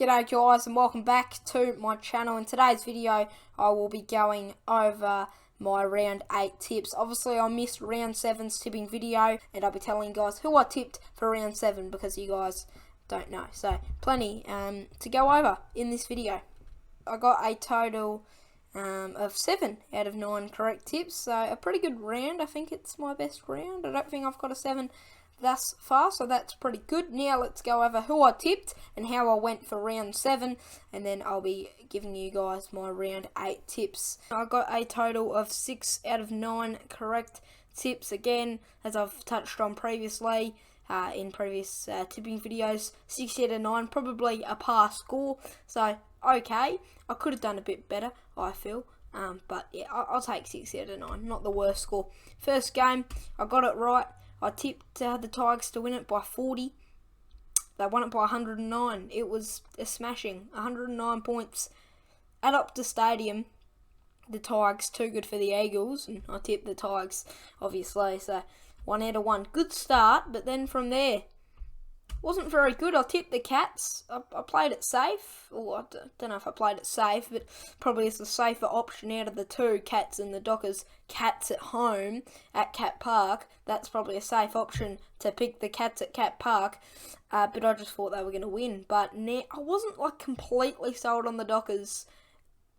G'day guys and welcome back to my channel. In today's video I will be going over my round 8 tips. Obviously I missed round 7's tipping video and I'll be telling you guys who I tipped for round 7 because you guys don't know. So plenty to go over in this video. I got a total of 7 out of 9 correct tips, so a pretty good round. I think it's my best round. I don't think I've got a 7 thus far, so that's pretty good. Now let's go over who I tipped and how I went for round 7, and then I'll be giving you guys my round 8 tips. I got a total of 6 out of 9 correct tips. Again, as I've touched on previously in previous tipping videos, 6 out of 9, probably a par score, so okay. I could have done a bit better, I feel. But yeah, I'll take 6 out of 9, not the worst score. First game, I got it right. I tipped the Tigers to win it by 40. They won it by 109. It was a smashing. 109 points at Optus Stadium. The Tigers too good for the Eagles, and I tipped the Tigers, obviously. So 1 out of 1. Good start, but then from there, wasn't very good. I tipped the Cats. I played it safe. Or I don't know if I played it safe, but probably it's the safer option out of the two, Cats and the Dockers. Cats at home at Cat Park. That's probably a safe option to pick the Cats at Cat Park. But I just thought they were going to win. But I wasn't like completely sold on the Dockers.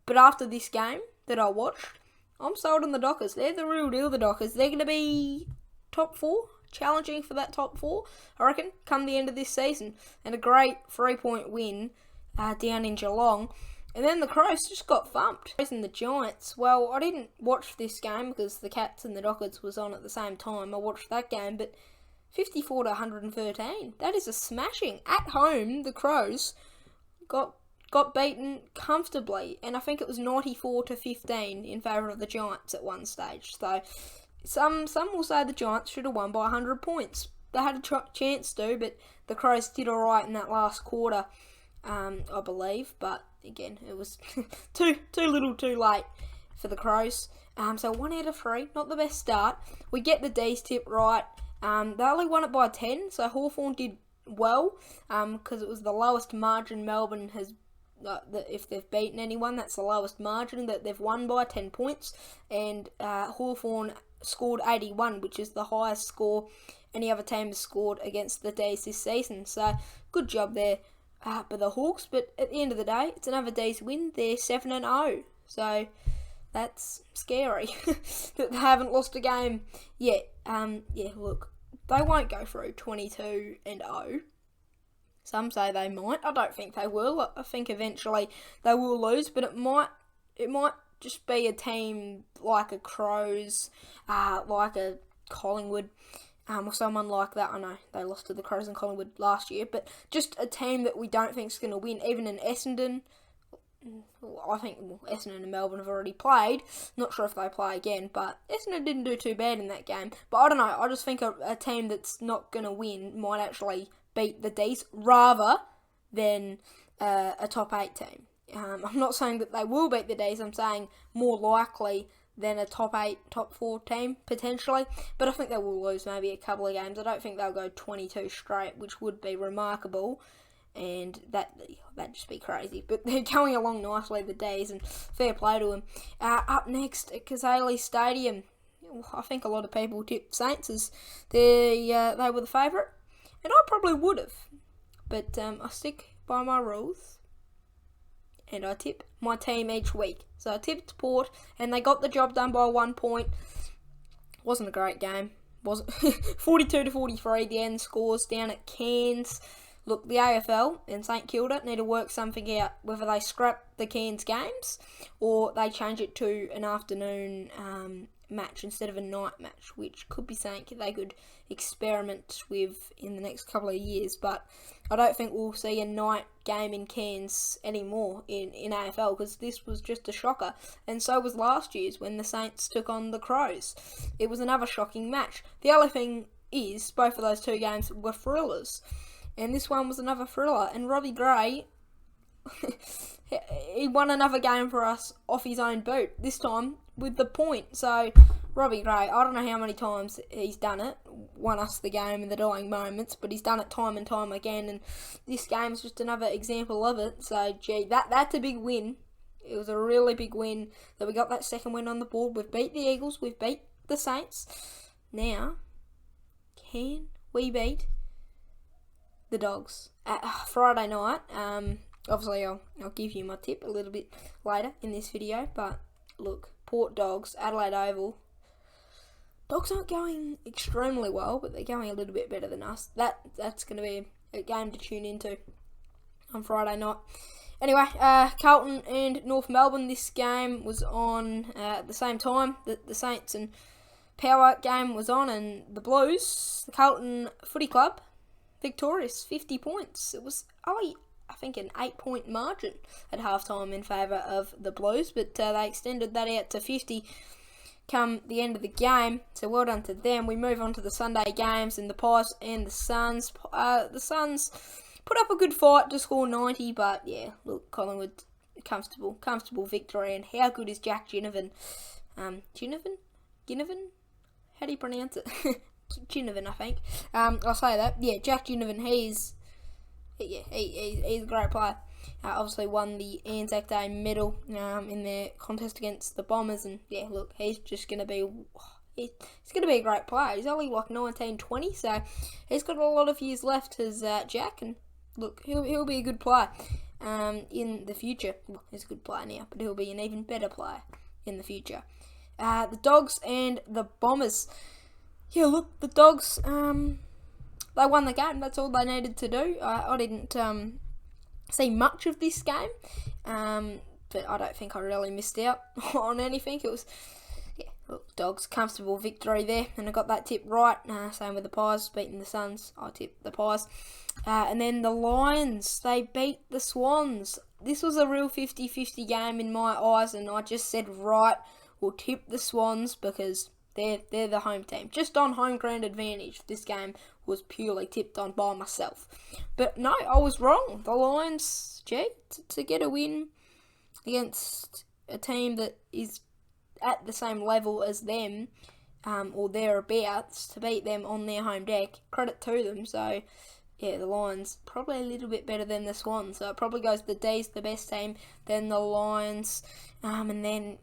But after this game that I watched, I'm sold on the Dockers. They're the real deal, the Dockers. They're going to be top 4. Challenging for that top 4, I reckon, come the end of this season. And a great 3-point win down in Geelong. And then the Crows just got thumped. And the Giants, well, I didn't watch this game because the Cats and the Dockers was on at the same time. I watched that game, but 54 to 113. That is a smashing. At home, the Crows got beaten comfortably. And I think it was 94 to 15 in favour of the Giants at one stage. So Some will say the Giants should have won by 100 points. They had a chance to, but the Crows did alright in that last quarter, I believe. But again, it was too little too late for the Crows. So 1 out of 3, not the best start. We get the D's tip right. They only won it by 10, so Hawthorn did well because it was the lowest margin Melbourne has. If they've beaten anyone, that's the lowest margin that they've won by 10 points. And Hawthorn scored 81, which is the highest score any other team has scored against the D's this season. So good job there for the Hawks. But at the end of the day, it's another D's win. They're 7-0, so that's scary that they haven't lost a game yet. Yeah, look, they won't go through 22-0. Some say they might. I don't think they will. I think eventually they will lose, but it might just be a team like a Crows, like a Collingwood, or someone like that. I know they lost to the Crows and Collingwood last year, but just a team that we don't think is going to win. Even in Essendon, I think Essendon and Melbourne have already played. Not sure if they play again, but Essendon didn't do too bad in that game. But I don't know. I just think a team that's not going to win might actually beat the D's rather than a top 8 team. I'm not saying that they will beat the D's. I'm saying more likely than a top 8, top 4 team, potentially. But I think they will lose maybe a couple of games. I don't think they'll go 22 straight, which would be remarkable. And that'd just be crazy. But they're going along nicely, the D's, and fair play to them. Up next at Cazaly Stadium, I think a lot of people tipped Saints as they were the favourite. And I probably would have. But I stick by my rules. And I tip my team each week. So I tipped Port, and they got the job done by 1 point. Wasn't a great game. Wasn't 42 to 43, the end scores down at Cairns. Look, the AFL and St Kilda need to work something out, whether they scrap the Cairns games or they change it to an afternoon match instead of a night match, which could be something they could experiment with in the next couple of years. But I don't think we'll see a night game in Cairns anymore in AFL, because this was just a shocker, and so was last year's when the Saints took on the Crows. It was another shocking match. The only thing is, both of those two games were thrillers, and this one was another thriller, and Robbie Gray he won another game for us off his own boot, this time with the point. So Robbie Gray, I don't know how many times he's done it, won us the game in the dying moments, but he's done it time and time again, and this game's just another example of it. So, gee, that's a big win. It was a really big win that we got that second win on the board. We've beat the Eagles, we've beat the Saints. Now, can we beat the Dogs at Friday night? Obviously, I'll give you my tip a little bit later in this video, but look, Port Dogs, Adelaide Oval. Dogs aren't going extremely well, but they're going a little bit better than us. That's going to be a game to tune into on Friday night. Anyway, Carlton and North Melbourne, this game was on at the same time that the Saints and Power game was on, and the Blues, the Carlton Footy Club, victorious, 50 points. It was only, I think, an 8-point margin at halftime in favour of the Blues, but they extended that out to 50 come the end of the game, so well done to them. We move on to the Sunday games, and the Pies and the Suns. The Suns put up a good fight to score 90, but yeah, look, Collingwood, comfortable victory. And how good is Jack Ginnivan? Ginnivan? How do you pronounce it? Ginnivan, I think. I'll say that. Yeah, Jack Ginnivan, he's a great player. Obviously won the Anzac Day medal in their contest against the Bombers, and yeah, look, he's just going to be he's going to be a great player. He's only like 19, 20, so he's got a lot of years left as Jack, and look, he'll be a good player in the future. Well, he's a good player now, but he'll be an even better player in the future. The Dogs and the Bombers. Yeah, look, the Dogs, they won the game. That's all they needed to do. I didn't see much of this game, but I don't think I really missed out on anything. It was, yeah, look, Dogs, comfortable victory there, and I got that tip right. Same with the Pies, beating the Suns. I tipped the Pies. And then the Lions, they beat the Swans. This was a real 50-50 game in my eyes, and I just said, right, we'll tip the Swans because they're the home team. Just on home ground advantage, this game was purely tipped on by myself. But no, I was wrong. The Lions, to get a win against a team that is at the same level as them, or thereabouts, to beat them on their home deck, credit to them. So, yeah, the Lions, probably a little bit better than the Swans. So it probably goes the D's, the best team, then the Lions, and then,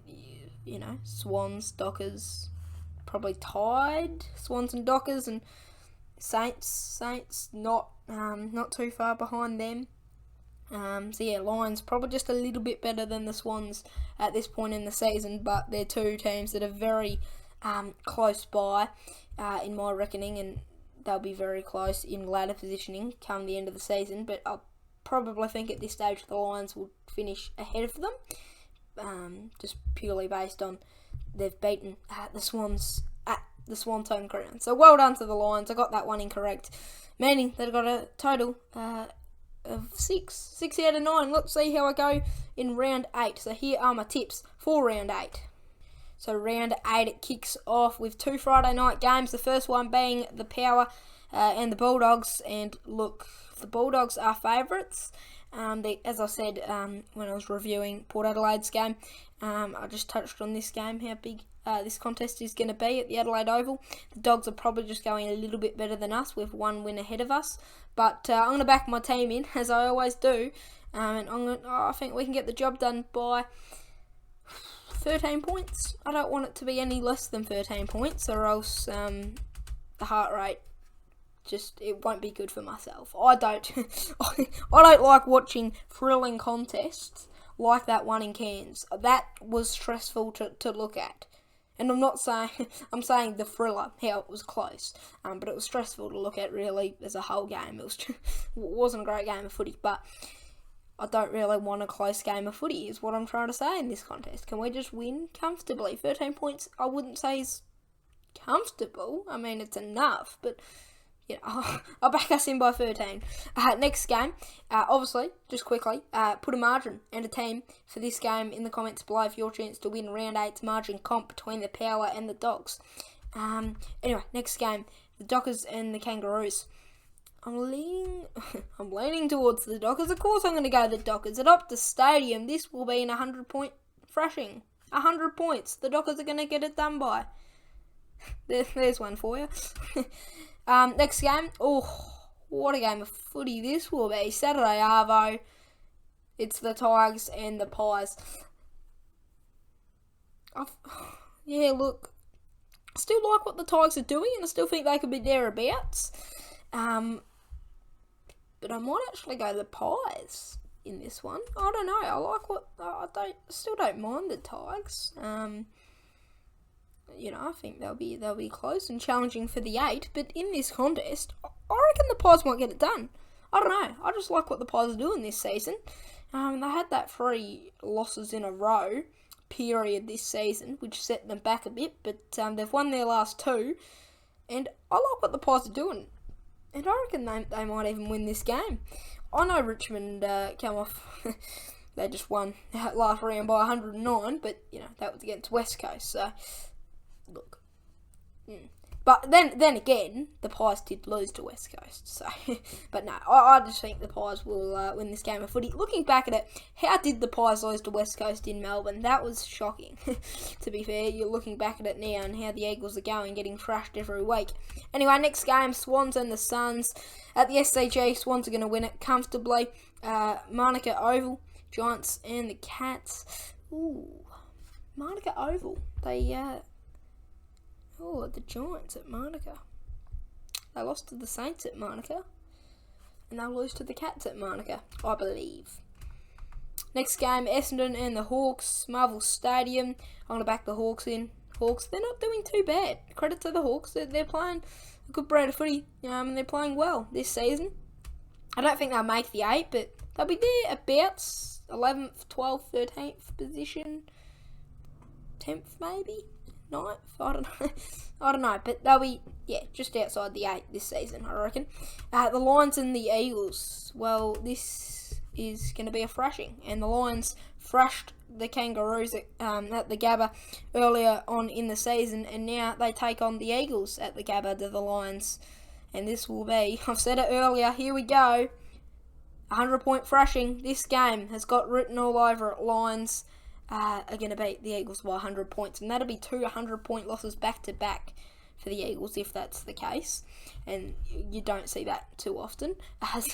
you know, Swans, Dockers, probably tied. Swans and Dockers, and Saints not too far behind them. So yeah, Lions probably just a little bit better than the Swans at this point in the season, but they're two teams that are very close by in my reckoning, and they'll be very close in ladder positioning come the end of the season. But I probably think at this stage the Lions will finish ahead of them, just purely based on they've beaten the Swans at the Swans home ground. So well done to the Lions. I got that one incorrect, meaning they've got a total of 6 out of 9. Let's see how I go in round 8. So here are my tips for round 8. So round 8, it kicks off with 2 Friday night games. The first one being the Power and the Bulldogs. And look, the Bulldogs are favourites. As I said when I was reviewing Port Adelaide's game, I just touched on this game, how big this contest is going to be at the Adelaide Oval. The Dogs are probably just going a little bit better than us with one win ahead of us. But I'm going to back my team in, as I always do. And I think we can get the job done by 13 points. I don't want it to be any less than 13 points, or else the heart rate, it won't be good for myself. I don't like watching thrilling contests like that one in Cairns. That was stressful to look at. And I'm saying the thriller, how it was close. But it was stressful to look at really as a whole game. It wasn't a great game of footy, but I don't really want a close game of footy is what I'm trying to say in this contest. Can we just win comfortably? 13 points I wouldn't say is comfortable. I mean, it's enough, but yeah, I'll back us in by 13. Next game, obviously, just quickly, put a margin and a team for this game in the comments below for your chance to win round 8's margin comp between the Power and the Dogs. Anyway, next game, the Dockers and the Kangaroos. I'm leaning towards the Dockers. Of course I'm going to go the Dockers. At Optus Stadium, this will be an 100-point thrashing. 100 points. The Dockers are going to get it done by. There's one for you. Next game. Oh, what a game of footy this will be. Saturday Arvo. It's the Tigers and the Pies. Yeah, look, I still like what the Tigers are doing, and I still think they could be thereabouts. But I might actually go the Pies in this one. I don't know. I like what I still don't mind the Tigers. I think they'll be close and challenging for the 8. But in this contest, I reckon the Pies might get it done. I don't know. I just like what the Pies are doing this season. They had that 3 losses in a row period this season, which set them back a bit, but they've won their last 2, and I like what the Pies are doing, and I reckon they might even win this game. I know Richmond come off, they just won last round by 109, but that was against West Coast, so look. But then again, the Pies did lose to West Coast. So, but no, I just think the Pies will win this game of footy. Looking back at it, how did the Pies lose to West Coast in Melbourne? That was shocking. To be fair, you're looking back at it now and how the Eagles are going, getting thrashed every week. Anyway, next game, Swans and the Suns. At the SCG, Swans are going to win it comfortably. Manuka Oval, Giants and the Cats. Ooh, Manuka Oval. The Giants at Manuka. They lost to the Saints at Manuka. And they'll lose to the Cats at Manuka, I believe. Next game, Essendon and the Hawks. Marvel Stadium. I'm going to back the Hawks in. Hawks, they're not doing too bad. Credit to the Hawks. They're playing a good brand of footy. And they're playing well this season. I don't think they'll make the 8, but they'll be there about 11th, 12th, 13th position. 10th maybe? 9th? I don't know, but they'll be, just outside the 8 this season, I reckon. The Lions and the Eagles, well, this is going to be a thrashing, and the Lions thrashed the Kangaroos at the Gabba earlier on in the season, and now they take on the Eagles at the Gabba to the Lions, and this will be, I've said it earlier, here we go, 100-point thrashing. This game has got written all over it. Lions are going to beat the Eagles by 100 points, and that'll be 2 100-point losses back-to-back for the Eagles if that's the case, and you don't see that too often, as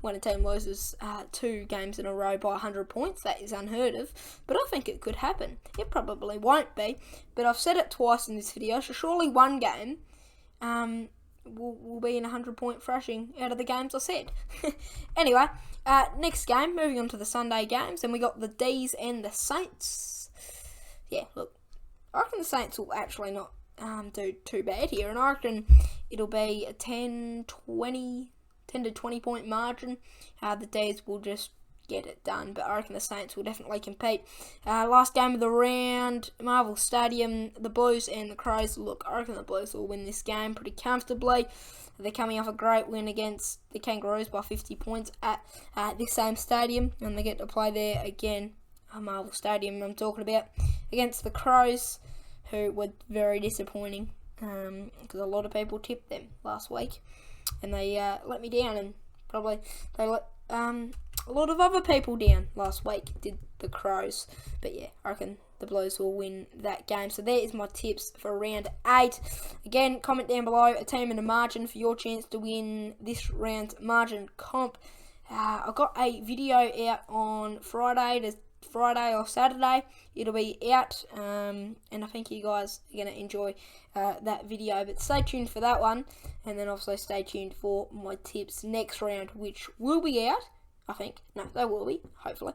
when a team loses 2 games in a row by 100 points. That is unheard of, but I think it could happen. It probably won't be, but I've said it twice in this video, so surely one game will be in 100-point thrashing out of the games I said. Anyway, next game, moving on to the Sunday games, and we got the D's and the Saints. Yeah, look, I reckon the Saints will actually not do too bad here, and I reckon it'll be a 10 to 20 point margin. The D's will just get it done, but I reckon the Saints will definitely compete. Last game of the round, Marvel Stadium, the Blues and the Crows. Look, I reckon the Blues will win this game pretty comfortably. They're coming off a great win against the Kangaroos by 50 points at this same stadium, and they get to play there again, Marvel Stadium I'm talking about, against the Crows, who were very disappointing, because a lot of people tipped them last week, and they let me down, and probably they let a lot of other people down last week, did the Crows. But yeah, I reckon the Blues will win that game. So there is my tips for round 8. Again, comment down below a team and a margin for your chance to win this round's margin comp. I got a video out on Friday or Saturday. It'll be out, and I think you guys are going to enjoy that video. But stay tuned for that one, and then also stay tuned for my tips next round, which will be out, I think. No, they will be, hopefully.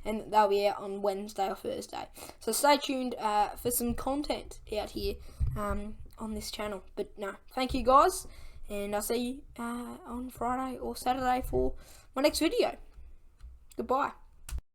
And they'll be out on Wednesday or Thursday. So stay tuned for some content out here on this channel. But no, thank you guys, and I'll see you on Friday or Saturday for my next video. Goodbye.